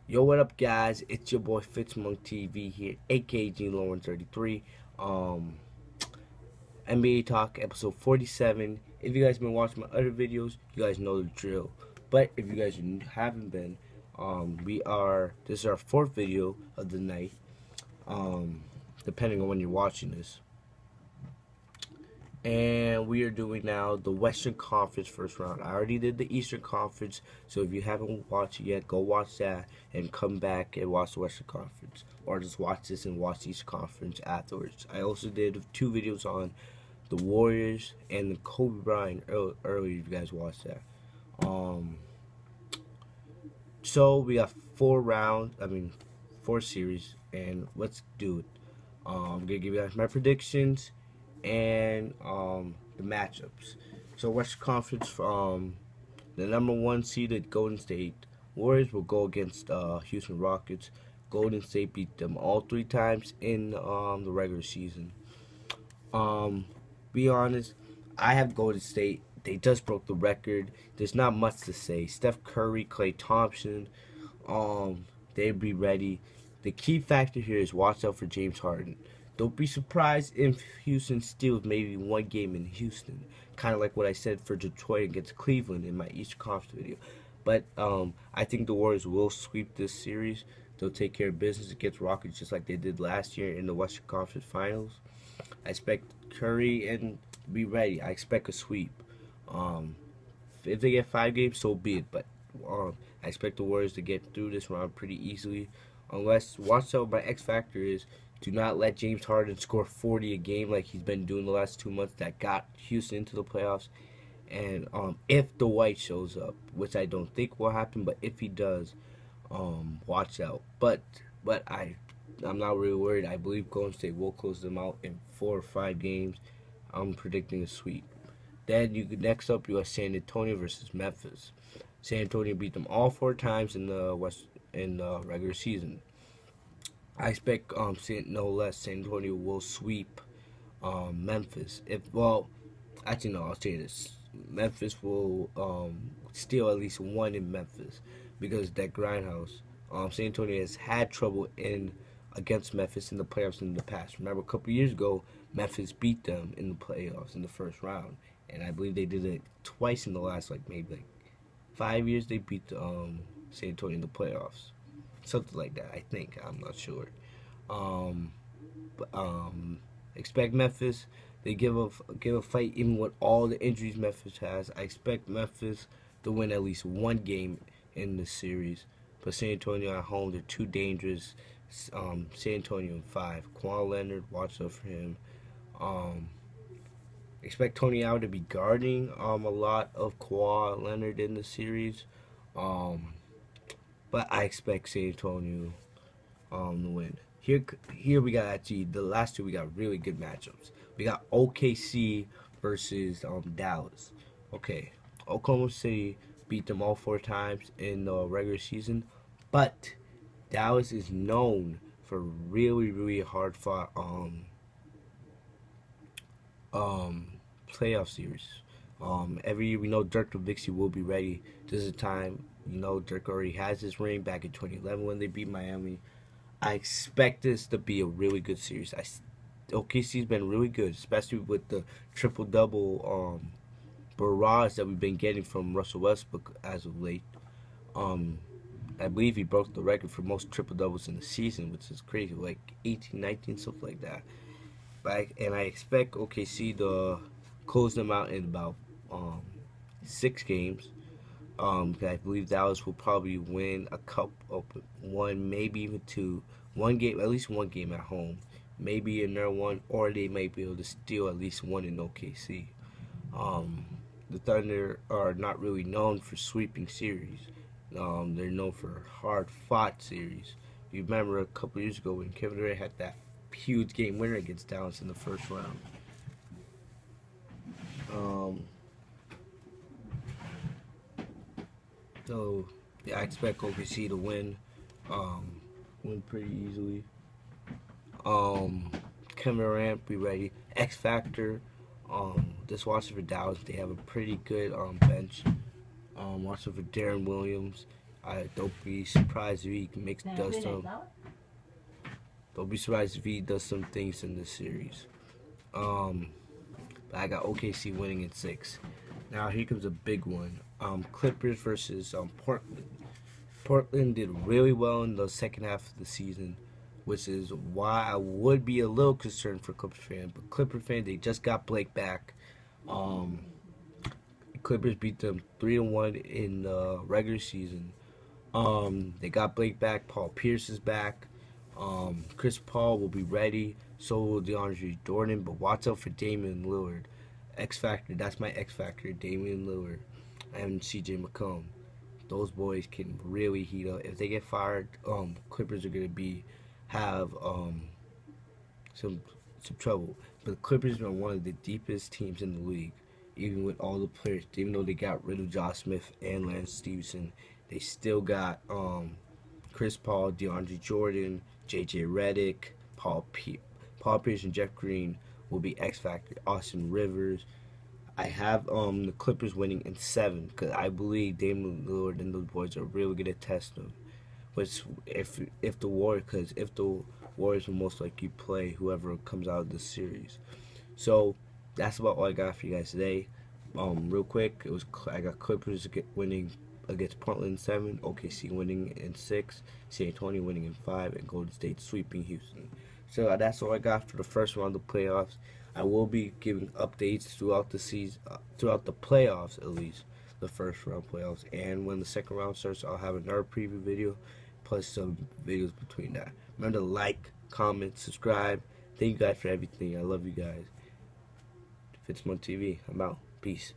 Yo, what up, guys? It's your boy Fitzmonk TV here, aka G Lauren 33. Um, NBA Talk episode 47. If you guys been watching my other videos, you guys know the drill. But if you guys haven't been, this is our fourth video of the night. Um, depending on when you're watching this. And we are doing now the Western Conference first round. I already did the Eastern Conference, so if you haven't watched it yet, go watch that and come back and watch the Western Conference. Or just watch this and watch the Eastern Conference afterwards. I also did 2 videos on the Warriors and the Kobe Bryant earlier. If you guys watched that. So we got 4 series, and let's do it. I'm gonna give you guys my predictions and the matchups. So Western Conference, the number 1 seeded Golden State Warriors will go against Houston Rockets. Golden State beat them all 3 times in the regular season. Be honest, I have Golden State. They just broke the record. There's not much to say. Steph Curry, Klay Thompson, they'll be ready. The key factor here is watch out for James Harden. Don't be surprised if Houston steals maybe 1 game in Houston. Kind of like what I said for Detroit against Cleveland in my Eastern Conference video. But I think the Warriors will sweep this series. They'll take care of business against Rockets just like they did last year in the Western Conference Finals. I expect Curry and be ready. I expect a sweep. If they get 5 games, so be it. But I expect the Warriors to get through this round pretty easily. Unless, watch out, my X factor is do not let James Harden score 40 a game like he's been doing the last 2 months that got Houston into the playoffs. And if the White shows up, which I don't think will happen, but if he does, watch out. But I'm not really worried. I believe Golden State will close them out in 4 or 5 games. I'm predicting a sweep. Then next up you have San Antonio versus Memphis. San Antonio beat them all 4 times in the regular season. I expect no less San Antonio will sweep Memphis. Actually no, I'll say this. Memphis will steal at least 1 in Memphis because that grindhouse. San Antonio has had trouble against Memphis in the playoffs in the past. Remember, a couple years ago, Memphis beat them in the playoffs in the first round, and I believe they did it twice in the last maybe 5 years. They beat San Antonio in the playoffs, something like that. I think, I'm not sure. But, expect Memphis. They give a fight even with all the injuries Memphis has. I expect Memphis to win at least 1 game in this series. But San Antonio at home, they're too dangerous. San Antonio in 5. Kawhi Leonard, watch out for him. Expect Tony Allen to be guarding a lot of Kawhi Leonard in the series. But I expect San Antonio to win. Here we got actually the last 2. We got really good matchups. We got OKC versus Dallas. Okay, Oklahoma City beat them all 4 times in the regular season, but Dallas is known for really hard fought playoff series. Every year we know Dirk Nowitzki will be ready. This is a time, Dirk already has his ring back in 2011 when they beat Miami. I expect this to be a really good series. OKC's been really good, especially with the triple-double barrage that we've been getting from Russell Westbrook as of late. I believe he broke the record for most triple-doubles in the season, which is crazy, like 18, 19, something like that. And I expect OKC to close them out in about 6 games. I believe Dallas will probably win a couple of 1, maybe even 2, 1 game, at least 1 game at home, maybe another 1, or they may be able to steal at least 1 in OKC. The Thunder are not really known for sweeping series. They're known for hard-fought series. You remember a couple years ago when Kevin Durant had that huge game winner against Dallas in the first round. So yeah, I expect OKC to win pretty easily. Kevin Durant, be ready. X Factor. Just watching for Dallas. They have a pretty good bench. Watching for Darren Williams. Don't be surprised if he does some. Don't be surprised if he does some things in this series. But I got OKC winning in 6. Now here comes a big one. Clippers versus Portland. Portland did really well in the second half of the season, which is why I would be a little concerned for Clippers fans. But Clipper fans, they just got Blake back. Um, Clippers beat them 3-1 in the regular season. They got Blake back. Paul Pierce is back. Chris Paul will be ready. So will DeAndre Jordan. But watch out for Damian Lillard. X Factor. That's my X Factor. Damian Lillard and CJ McCollum. Those boys can really heat up. If they get fired, Clippers are gonna have some trouble. But the Clippers are one of the deepest teams in the league, even with all the players. Even though they got rid of Josh Smith and Lance Stevenson, they still got Chris Paul, DeAndre Jordan, JJ Redick, Paul Pierce, and Jeff Green will be X Factor. Austin Rivers. I have the Clippers winning in 7 because I believe Damian Lillard and those boys are really gonna test them. Which if the Warriors will most likely play whoever comes out of this series. So that's about all I got for you guys today. Real quick, I got Clippers winning against Portland in 7, OKC winning in 6, San Antonio winning in 5, and Golden State sweeping Houston. So that's all I got for the first round of playoffs. I will be giving updates throughout the season, throughout the playoffs at least, the first round playoffs. And when the second round starts, I'll have another preview video, plus some videos between that. Remember to like, comment, subscribe. Thank you guys for everything. I love you guys. Fitzmont TV. I'm out. Peace.